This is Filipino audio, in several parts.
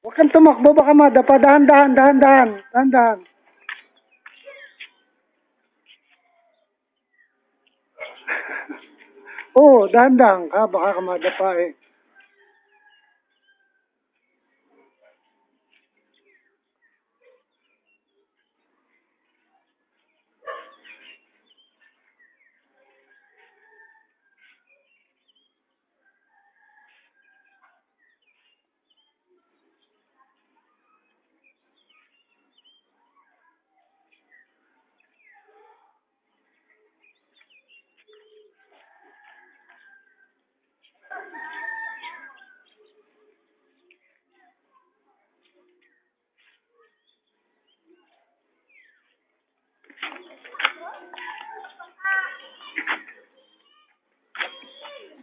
Huwag kang tumakbo, baka madapa. Dahan-dahan, dahan-dahan, dahan-dahan. Oo, dahan-dahan ka, baka ka madapa eh.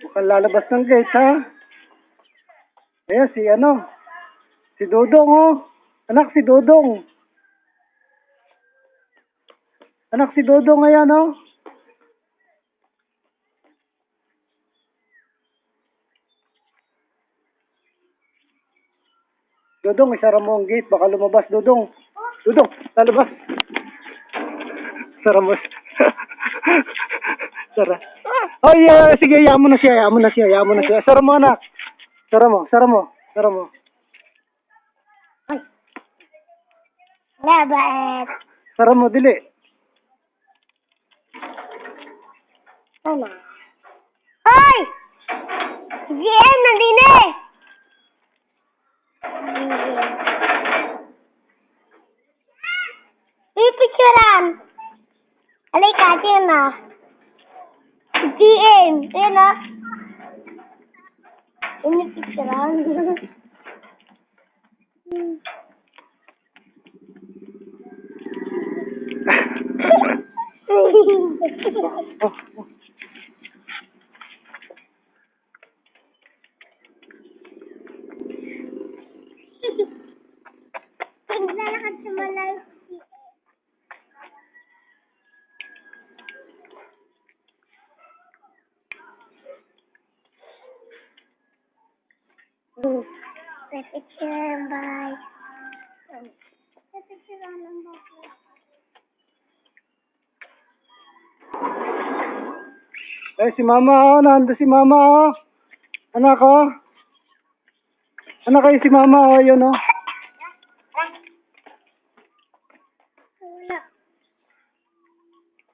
Mukhang lalabas ng gate, ha? Ayan, si Dodong, oh. Anak, si Dodong. Anak, si Dodong, ayan, oh. Dodong, isara mo ang gate, baka lumabas, Dodong. Dodong, lalabas. Sara mo. Sara. Oh, yeah, sige, hayaan mo na siya, hayaan mo na siya, hayaan mo na siya. Sara mo, anak. Sara mo, sara mo, sara mo. Labat. Sara mo, dili. Ano? Hoy! GM, nandini! Pipicturean! Halika, atin na. GM! Ayan na. Pinipicturean. Oh, oh. Naglalakad sa malayo. Pipicturean, bye. Pipicturean lang ba? Eh, si mama, oh, nandun si mama, oh. Anak, oh. Anak kayo si mama, oh, yun, oh. Wala.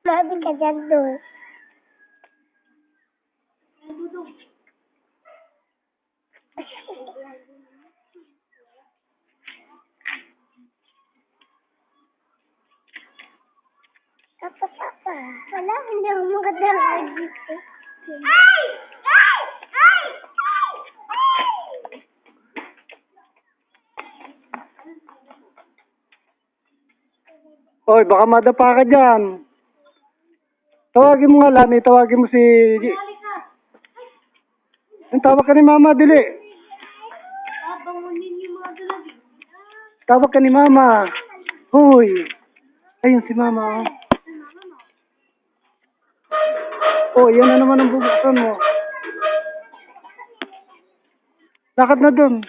Mabi ka dyan doon. Apa. Wala, hindi ako makadala dito. Ay! Ay! Ay! Hoy, baka madapa ka dyan. Tawagin mo nga, Lani, tawagin mo si... Ang tawag ka ni mama, dili. Tawag ka ni mama. Hoy. Ayun si mama, oh. Oh, yan na naman ang bubuksan mo. Lakad na dun.